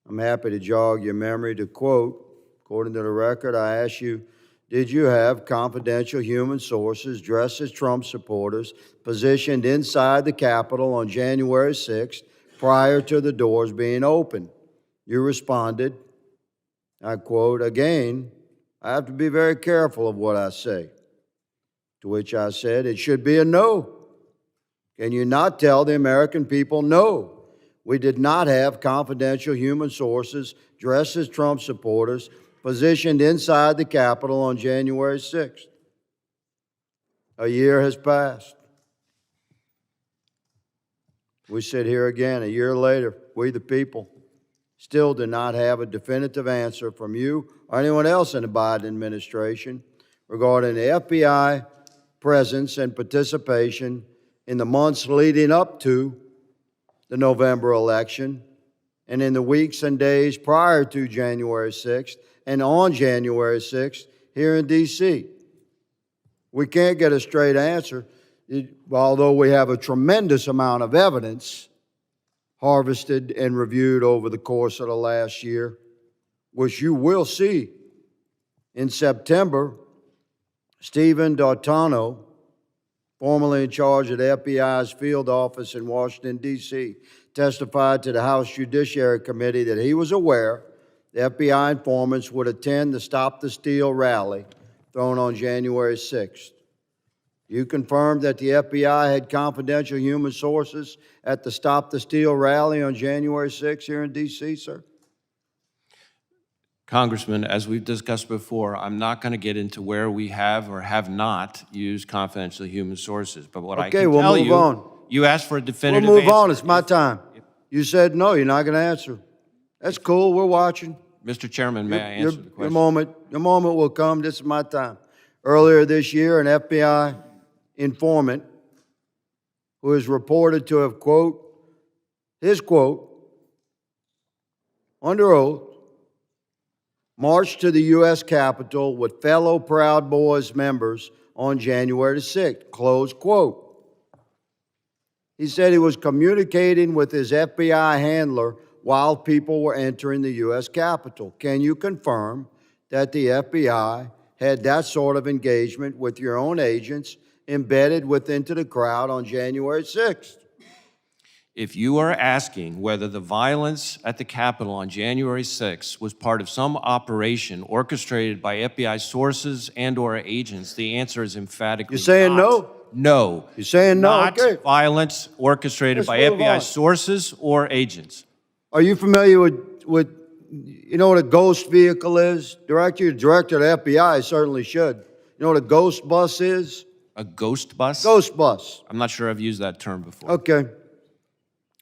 I'm happy to jog your memory to quote, according to the record, I asked you, did you have confidential human sources dressed as Trump supporters positioned inside the Capitol on January 6th prior to the doors being opened? You responded, I quote, again, I have to be very careful of what I say. To which I said, it should be a no. Can you not tell the American people no? We did not have confidential human sources dressed as Trump supporters positioned inside the Capitol on January 6th. A year has passed. We sit here again a year later, we the people still do not have a definitive answer from you or anyone else in the Biden administration regarding the FBI presence and participation in the months leading up to the November election and in the weeks and days prior to January 6th and on January 6th here in D.C. We can't get a straight answer, although we have a tremendous amount of evidence harvested and reviewed over the course of the last year, which you will see. In September, Stephen D'Artano, formerly in charge of the FBI's field office in Washington, D.C., testified to the House Judiciary Committee that he was aware the FBI informants would attend the Stop the Steal rally thrown on January 6th. You confirmed that the FBI had confidential human sources at the Stop the Steal rally on January 6th here in D.C., sir? Congressman, as we've discussed before, I'm not going to get into where we have or have not used confidential human sources. But what I can tell you, on. You asked for a definitive We'll move answer. on. It's my time. You said no, you're not going to answer. That's cool. We're watching. Mr. Chairman, may I answer the question? Your moment will come. This is my time. Earlier this year, an FBI informant who is reported to have, quote, his quote, under oath, marched to the U.S. Capitol with fellow Proud Boys members on January 6th, close quote. He said he was communicating with his FBI handler while people were entering the U.S. Capitol. Can you confirm that the FBI had that sort of engagement with your own agents embedded into the crowd on January 6th? If you are asking whether the violence at the Capitol on January 6th was part of some operation orchestrated by FBI sources and or agents, the answer is emphatically You're saying not. no? No. You're saying no? Not Okay. violence orchestrated Let's by move FBI on. sources or agents. Are you familiar with you know what a ghost vehicle is? Director of the FBI certainly should. You know what a ghost bus is? A ghost bus? Ghost bus. I'm not sure I've used that term before. Okay.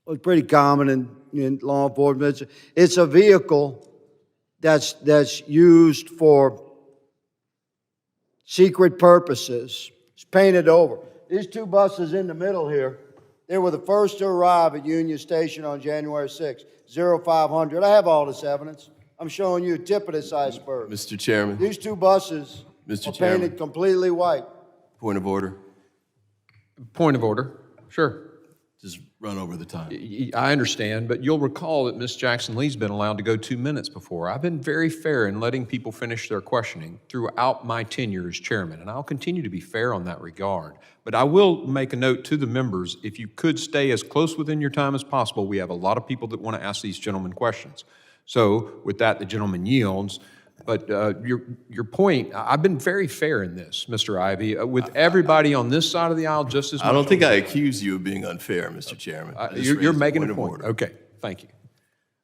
Well, it's pretty common in law enforcement. It's a vehicle that's used for secret purposes. It's painted over. These two buses in the middle here, they were the first to arrive at Union Station on January 6th, 0500. I have all this evidence. I'm showing you a tip of this iceberg. Mr. Chairman. These two buses are painted completely white. Point of order. Point of order. Sure. Just run over the time. I understand, but you'll recall that Ms. Jackson-Lee's been allowed to go 2 minutes before. I've been very fair in letting people finish their questioning throughout my tenure as chairman, and I'll continue to be fair on that regard. But I will make a note to the members, if you could stay as close within your time as possible. We have a lot of people that want to ask these gentlemen questions. So with that, the gentleman yields. But your point, I've been very fair in this, Mr. Ivey, with everybody on this side of the aisle just as much. I don't think I accuse you of being unfair, Mr. Chairman. You're making a point. Okay, thank you.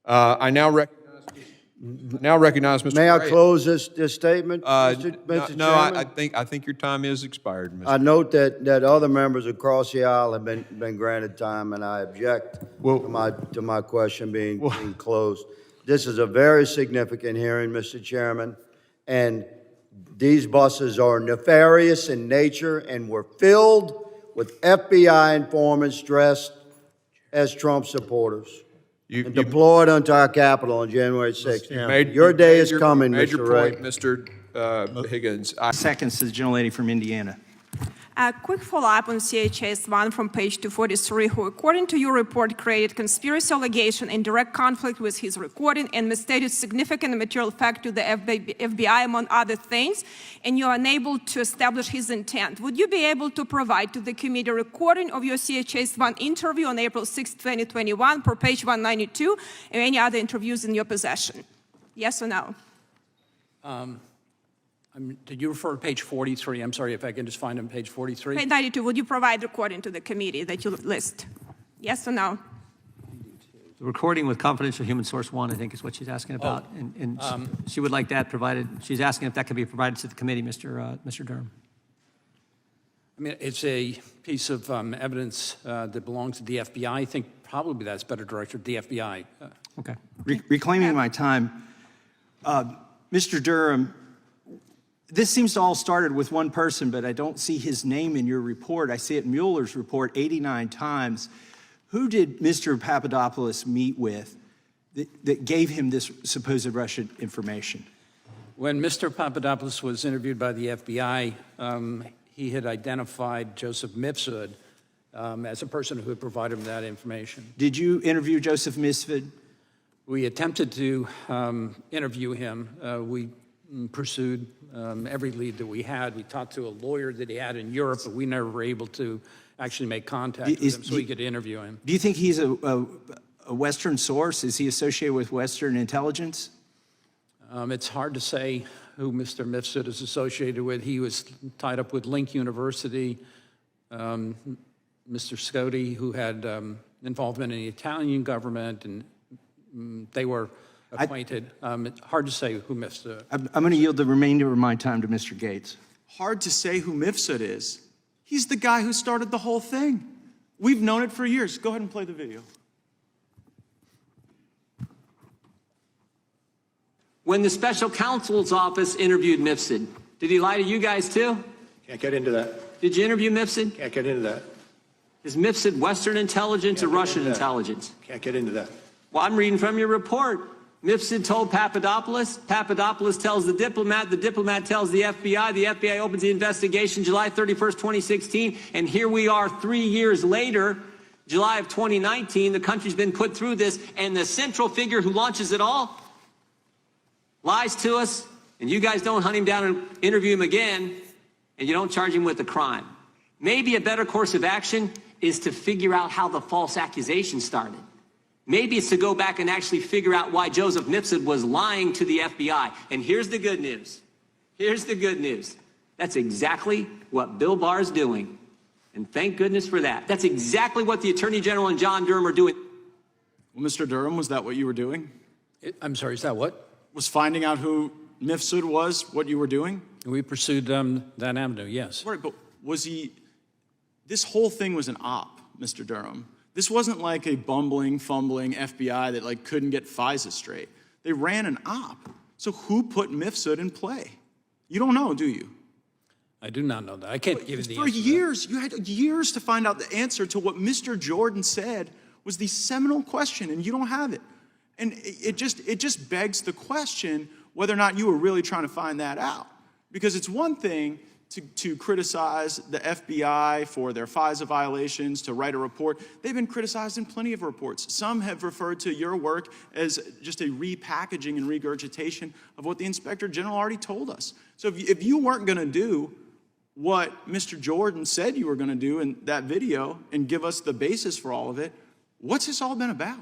I now recognize Mr. May I Wray. close this statement, Mr. No, Chairman? I think your time is expired, Mr. I note that other members across the aisle have been granted time, and I object to my question being closed. This is a very significant hearing, Mr. Chairman, and these buses are nefarious in nature and were filled with FBI informants dressed as Trump supporters and deployed onto our Capitol on January 6th. Your day is coming, Mr. Wray. Mr. Higgins. Seconds to the gentlelady from Indiana. A quick follow-up on CHS-1 from page 243, who, according to your report, created conspiracy allegation in direct conflict with his recording and misstated significant and material fact to the FBI, among other things, and you're unable to establish his intent. Would you be able to provide to the committee a recording of your CHS-1 interview on April 6, 2021, per page 192, and any other interviews in your possession? Yes or no? Did you refer to page 43? I'm sorry, if I can just find it on page 43. Page 92, would you provide recording to the committee that you list? Yes or no? The recording with confidential human source 1, I think, is what she's asking about. And she would like that provided. She's asking if that can be provided to the committee, Mr. Durham. I mean, it's a piece of evidence that belongs to the FBI. I think probably that's better directed at the FBI. Okay. Reclaiming my time, Mr. Durham, this seems to all started with one person, but I don't see his name in your report. I see it in Mueller's report 89 times. Who did Mr. Papadopoulos meet with that gave him this supposed Russian information? When Mr. Papadopoulos was interviewed by the FBI, he had identified Joseph Mifsud as a person who had provided him that information. Did you interview Joseph Mifsud? We attempted to interview him. We pursued every lead that we had. We talked to a lawyer that he had in Europe, but we never were able to actually make contact with him so we could interview him. Do you think he's a Western source? Is he associated with Western intelligence? It's hard to say who Mr. Mifsud is associated with. He was tied up with Link University, Mr. Scotti, who had involvement in the Italian government, and they were acquainted. Hard to say who Mifsud. I'm going to yield the remainder of my time to Mr. Gates. Hard to say who Mifsud is. He's the guy who started the whole thing. We've known it for years. Go ahead and play the video. When the special counsel's office interviewed Mifsud, did he lie to you guys too? Can't get into that. Did you interview Mifsud? Can't get into that. Is Mifsud Western intelligence or Russian intelligence? Can't get into that. Well, I'm reading from your report. Mifsud told Papadopoulos. Papadopoulos tells the diplomat tells the FBI opens the investigation July 31st, 2016, and here we are 3 years later, July of 2019, the country's been put through this, and the central figure who launches it all lies to us, and you guys don't hunt him down and interview him again, and you don't charge him with a crime. Maybe a better course of action is to figure out how the false accusation started. Maybe it's to go back and actually figure out why Joseph Mifsud was lying to the FBI. And here's the good news. Here's the good news. That's exactly what Bill Barr's doing. And thank goodness for that. That's exactly what the Attorney General and John Durham are doing. Well, Mr. Durham, was that what you were doing? I'm sorry, is that what? Was finding out who Mifsud was what you were doing? We pursued that avenue, yes. Right, but was he, this whole thing was an op, Mr. Durham. This wasn't like a bumbling, fumbling FBI that like couldn't get FISA straight. They ran an op. So who put Mifsud in play? You don't know, do you? I do not know that. I can't give you the For answer. years, you had years to find out the answer to what Mr. Jordan said was the seminal question, and you don't have it. And it just begs the question whether or not you were really trying to find that out. Because it's one thing to criticize the FBI for their FISA violations, to write a report. They've been criticized in plenty of reports. Some have referred to your work as just a repackaging and regurgitation of what the Inspector General already told us. So if you weren't going to do what Mr. Jordan said you were going to do in that video and give us the basis for all of it, what's this all been about?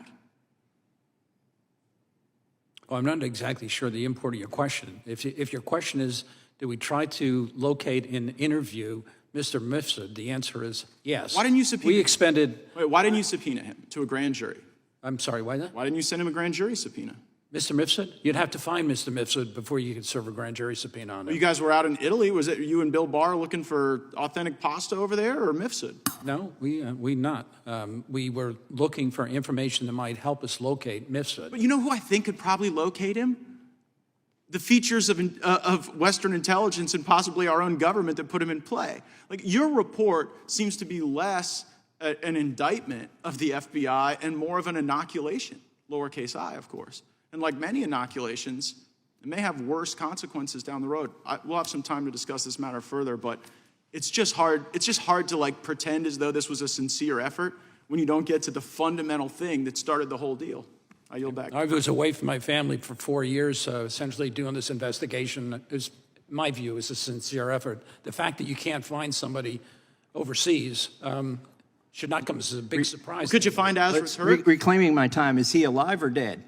Well, I'm not exactly sure the import of your question. If your question is, did we try to locate and interview Mr. Mifsud, the answer is yes. Why didn't you subpoena We expended... Wait, why didn't you subpoena him to a grand jury? I'm sorry, why not? Why didn't you send him a grand jury subpoena? Mr. Mifsud? You'd have to find Mr. Mifsud before you could serve a grand jury subpoena on him. You guys were out in Italy. Was it you and Bill Barr looking for authentic pasta over there, or Mifsud? No, we not. We were looking for information that might help us locate Mifsud. But you know who I think could probably locate him? The features of Western intelligence and possibly our own government that put him in play. Like, your report seems to be less an indictment of the FBI and more of an inoculation, lowercase I, of course. And like many inoculations, it may have worse consequences down the road. We'll have some time to discuss this matter further, but it's just hard to like pretend as though this was a sincere effort when you don't get to the fundamental thing that started the whole deal. I yield back. I was away from my family for 4 years, essentially doing this investigation. My view is a sincere effort. The fact that you can't find somebody overseas should not come as a big surprise. Could you find Azra's hurt? Reclaiming my time, is he alive or dead?